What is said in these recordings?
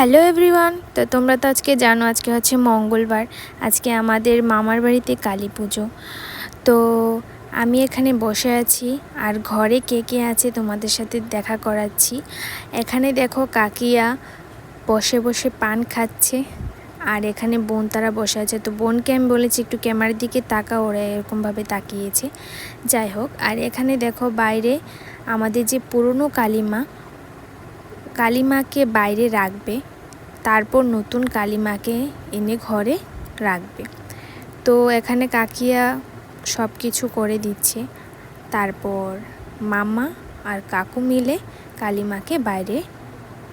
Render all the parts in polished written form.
Hello everyone. তো তোমরা তো আজকে জানো আজকে হচ্ছে মঙ্গলবার। আজকে আমাদের মামার বাড়িতে কালী পুজো। তো আমি এখানে বসে আছি আর ঘরে কে কে আছে তোমাদের সাথে দেখা করাচ্ছি। এখানে দেখো কাকিয়া বসে বসে পান খাচ্ছে আর এখানে বোন তারা বসে আছে। তো বোনকে আমি বলেছি একটু ক্যামেরার দিকে তাকা, ওরা এরকমভাবে তাকিয়েছে। যাই হোক, আর এখানে দেখো বাইরে আমাদের যে পুরনো কালীমাকে বাইরে রাখবে, তারপর নতুন কালীমাকে এনে ঘরে রাখবে। তো এখানে কাকিয়া সব কিছু করে দিচ্ছে, তারপর মামা আর কাকু মিলে কালীমাকে বাইরে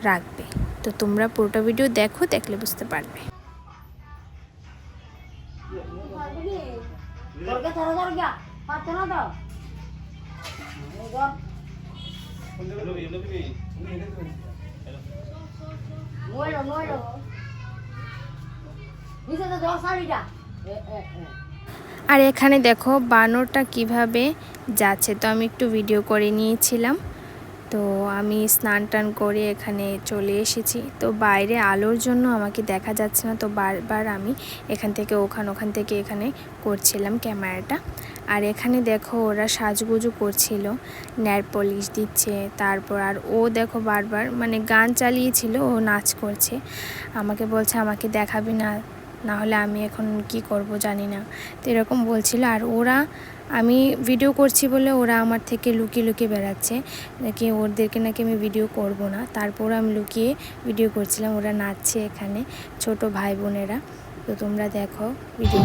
রাখবে। তো তোমরা পুরোটা ভিডিও দেখো, দেখলে বুঝতে পারবে। আর এখানে দেখো বানরটা কিভাবে যাচ্ছে। তো আমি একটু ভিডিও করে নিয়েছিলাম। তো আমি স্নান টান করে এখানে চলে এসেছি। তো বাইরে আলোর জন্য আমাকে দেখা যাচ্ছে না, তো বারবার আমি এখান থেকে ওখান থেকে এখানে করছিলাম ক্যামেরাটা। আর এখানে দেখো ওরা সাজগুজু করছিল, নেল পলিশ দিচ্ছে। তারপর আর ও দেখো বারবার মানে গান চালিয়েছিল, ও নাচ করছে। আমাকে বলছে আমাকে দেখাবি না, না হলে আমি এখন কি করব জানি না, তো এরকম বলছিল। আর ওরা আমি ভিডিও করছি বলে ওরা আমার থেকে লুকিয়ে লুকিয়ে বেড়াচ্ছে, নাকি ওদেরকে নাকি আমি ভিডিও করব না। তারপর আমি লুকিয়ে ভিডিও করছিলাম। ওরা নাচছে এখানে, ছোট ভাই বোনেরা। তো তোমরা দেখো ভিডিও।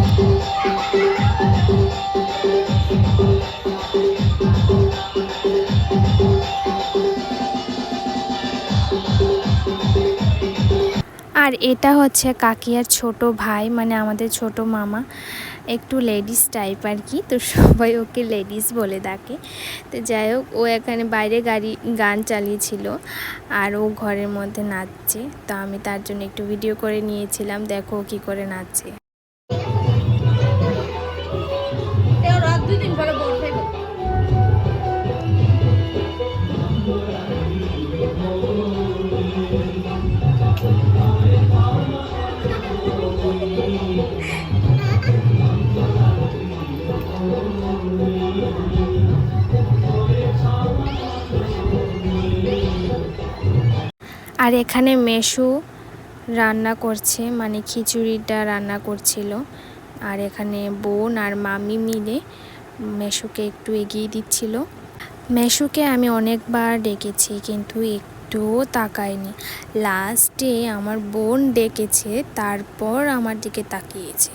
আর এটা হচ্ছে কাকিয়ার ছোট ভাই, মানে আমাদের ছোট মামা, একটু লেডিস টাইপ আর কি। তো সবাই ওকে লেডিস বলে ডাকে। তো যাই হোক, ও এখানে বাইরে গান চালিয়েছিল আর ও ঘরের মধ্যে নাচছে। তো আমি তার জন্য একটু ভিডিও করে নিয়েছিলাম, দেখো কি করে নাচছে। আর এখানে মেশু রান্না করছে, মানে খিচুড়িটা রান্না করছিল। আর এখানে বোন আর মামি মিলে মেশুকে একটু এগিয়ে দিচ্ছিল। মেশুকে আমি অনেকবার ডেকেছি কিন্তু একটুও তাকায়নি। লাস্টে আমার বোন ডেকেছে, তারপর আমার দিকে তাকিয়েছে।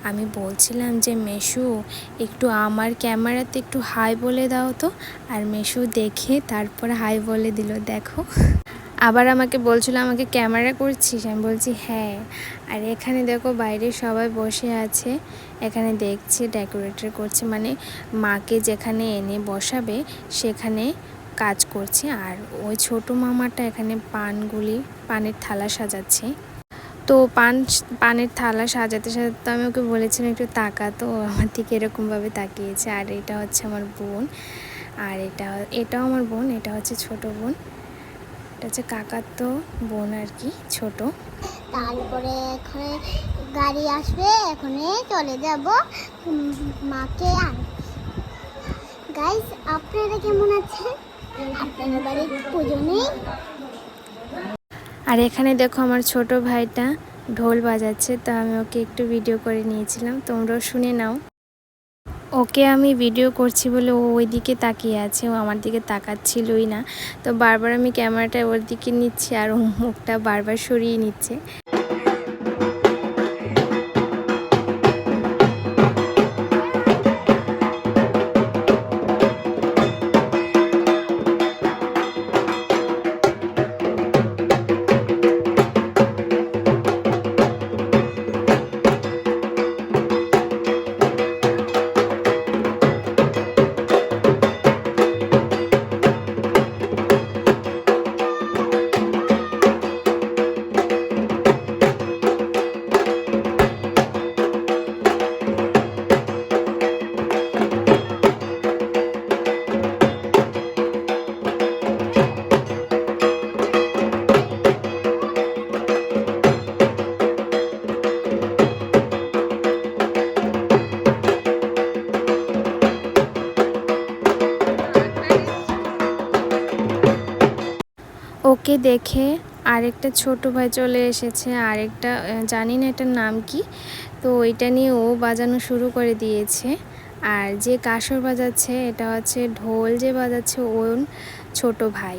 আমি বলছিলাম যে মেশু একটু আমার ক্যামেরাতে একটু হাই বলে দাও তো, আর মেশু দেখে তারপর হাই বলে দিল। দেখো, আবার আমাকে বলছিল আমাকে ক্যামেরা করছিস, আমি বলছি হ্যাঁ। আর এখানে দেখো বাইরে সবাই বসে আছে, এখানে দেখছে ডেকোরেটর করছে, মানে মাকে যেখানে এনে বসাবে সেখানে কাজ করছে। আর ওই ছোট মামাটা এখানে পানের থালা সাজাচ্ছে। তো পানের থালা সাজাতে সাজাতে আমি ওকে বলেছিলাম একটু তাকা, তো আমার দিকে এরকমভাবে তাকিয়েছে। আর এটা হচ্ছে আমার বোন, আর এটাও আমার বোন, এটা হচ্ছে ছোট বোন, এটা হচ্ছে কাকার তো বোন আর কি, ছোট। তারপরে এখানে গাড়ি আসবে, এখানে চলে যাব মাকে আন। গাইস, আপনারা কেমন আছেন? আপনাদের বাড়ির পুজো নেই? আর এখানে দেখো আমার ছোট ভাইটা ঢোল বাজাচ্ছে, তো আমি ওকে একটু ভিডিও করে নিয়েছিলাম, তোমরাও শুনে নাও। ওকে আমি ভিডিও করছি বলে ও ওই দিকে তাকিয়ে আছে, ও আমার দিকে তাকাচ্ছিলই না। তো বারবার আমি ক্যামেরাটা ওর দিকে নিচ্ছি আর ও মুখটা বারবার সরিয়ে নিচ্ছে। মাকে দেখে আরেকটা ছোট ভাই চলে এসেছে, আরেকটা জানি না এটার নাম কি, তো ওইটা নিয়ে ও বাজানো শুরু করে দিয়েছে। আর যে কাসর বাজাচ্ছে এটা হচ্ছে ঢোল যে বাজাচ্ছে ওর ছোট ভাই।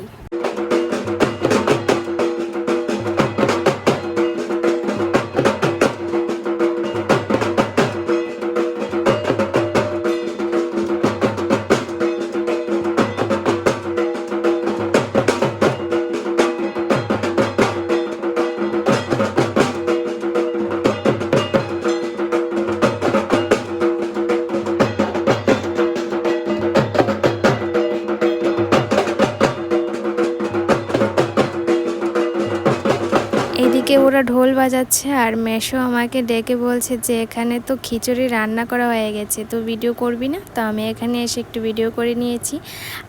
এদিকে ওরা ঢোল বাজাচ্ছে আর মেশো আমাকে ডেকে বলছে যে এখানে তো খিচুড়ি রান্না করা হয়ে গেছে, তো ভিডিও করবি না? তো আমি এখানে এসে একটু ভিডিও করে নিয়েছি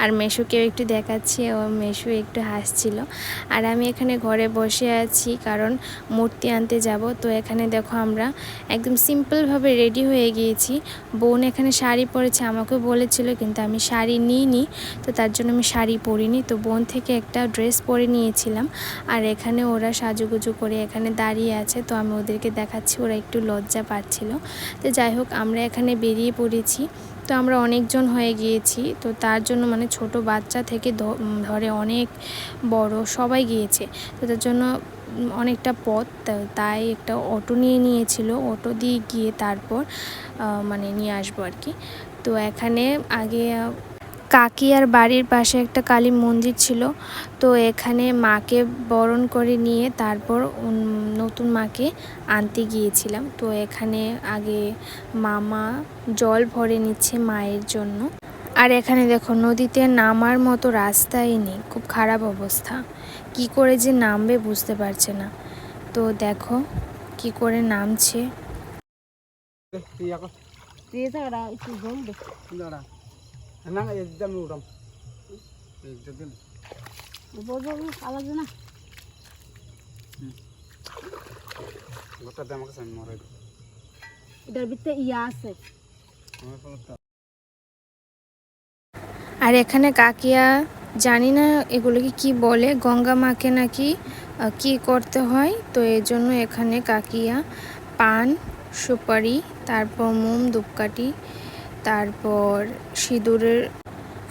আর মেশোকেও একটু দেখাচ্ছি, ও মেশো একটু হাসছিল। আর আমি এখানে ঘরে বসে আছি কারণ মূর্তি আনতে যাব। তো এখানে দেখো আমরা একদম সিম্পলভাবে রেডি হয়ে গিয়েছি। বোন এখানে শাড়ি পরেছে, আমাকেও বলেছিল কিন্তু আমি শাড়ি নিইনি, তো তার জন্য আমি শাড়ি পরিনি। তো বোন থেকে একটা ড্রেস পরে নিয়েছিলাম। আর এখানে ওরা সাজুগুজু করে এখানে দাঁড়িয়ে আছে, তো আমি ওদেরকে দেখাচ্ছি, ওরা একটু লজ্জা পাচ্ছিল। তো যাই হোক আমরা এখানে বেরিয়ে পড়েছি। তো আমরা অনেকজন হয়ে গিয়েছি, তো তার জন্য মানে ছোট বাচ্চা থেকে ধরে অনেক বড় সবাই গিয়েছে, তো তার জন্য অনেকটা পথ, তাই একটা অটো নিয়ে নিয়েছিল, অটো দিয়ে গিয়ে তারপর মানে নিয়ে আসবো আর কি। তো এখানে আগে কাকি আর বাড়ির পাশে একটা কালী মন্দির ছিল, তো এখানে মাকে বরণ করে নিয়ে তারপর নতুন মাকে আনতে গিয়েছিলাম। তো এখানে আগে মামা জল ভরে নিচ্ছে মায়ের জন্য। আর এখানে দেখো নদীতে নামার মতো রাস্তাই নেই, খুব খারাপ অবস্থা, কি করে যে নামবে বুঝতে পারছে না। তো দেখো কি করে নামছে। আর এখানে কাকিয়া জানি না এগুলোকে কি বলে, গঙ্গা মাকে নাকি কি করতে হয়, তো এই জন্য এখানে কাকিয়া পান সুপারি তারপর মোম ধূপকাঠি তারপর সিঁদুরের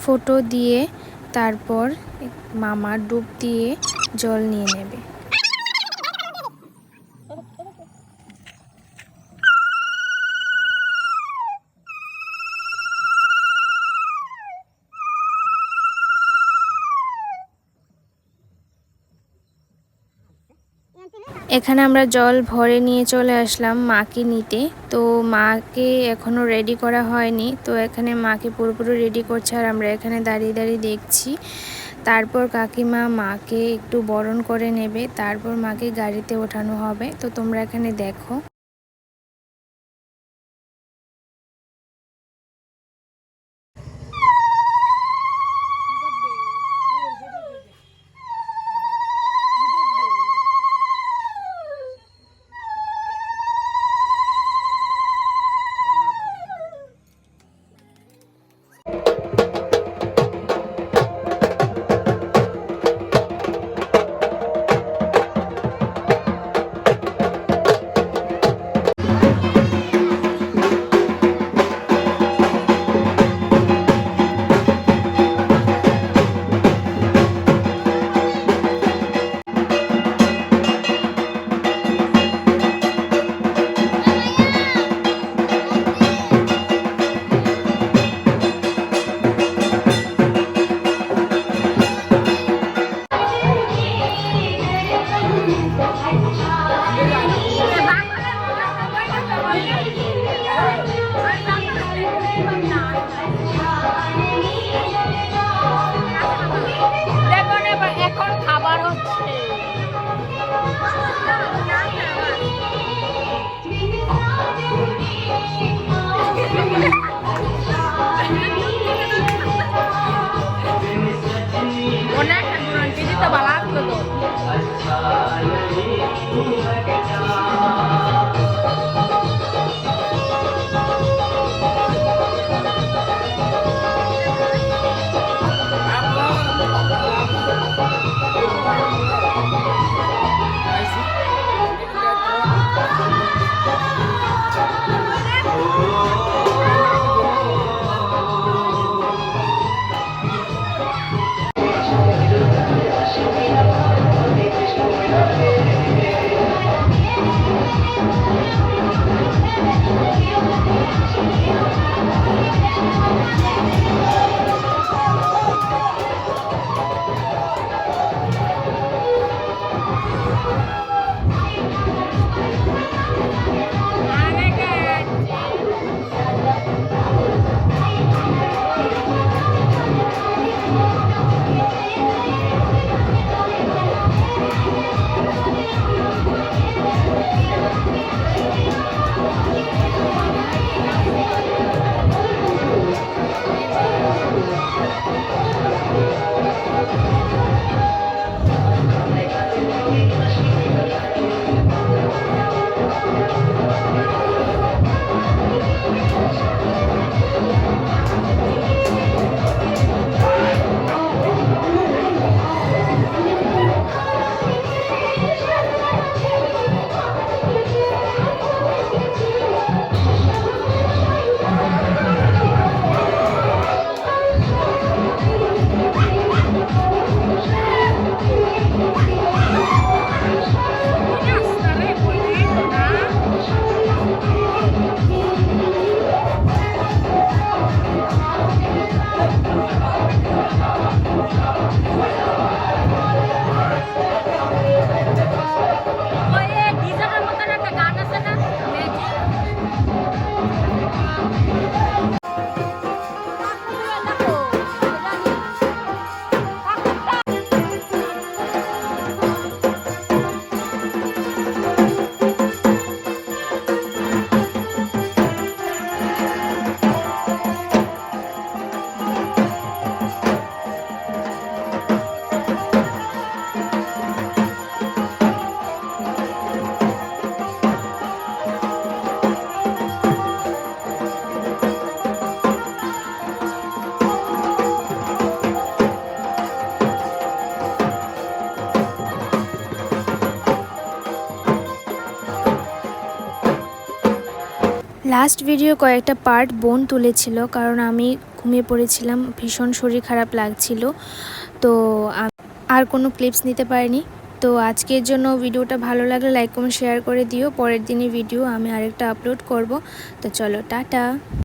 ফোঁটো দিয়ে তারপর মামার ডুব দিয়ে জল নিয়ে নেবে। এখানে আমরা জল ভরে নিয়ে চলে আসলাম মাকে নিতে। তো মাকে এখনও রেডি করা হয়নি, তো এখানে মাকে পুরোপুরি রেডি করছে আর আমরা এখানে দাঁড়িয়ে দাঁড়িয়ে দেখছি। তারপর কাকিমা মাকে একটু বরণ করে নেবে, তারপর মাকে গাড়িতে ওঠানো হবে। তো তোমরা এখানে দেখো। লাস্ট ভিডিও কয়েকটা পার্ট বোন তুলেছিল, কারণ আমি ঘুমিয়ে পড়েছিলাম, ভীষণ শরীর খারাপ লাগছিল, তো আর কোনো ক্লিপস নিতে পারিনি। তো আজকের জন্য ভিডিওটা ভালো লাগলে লাইক কমেন্ট শেয়ার করে দিও। পরের দিনের ভিডিও আমি আরেকটা আপলোড করব। তো চলো, টাটা।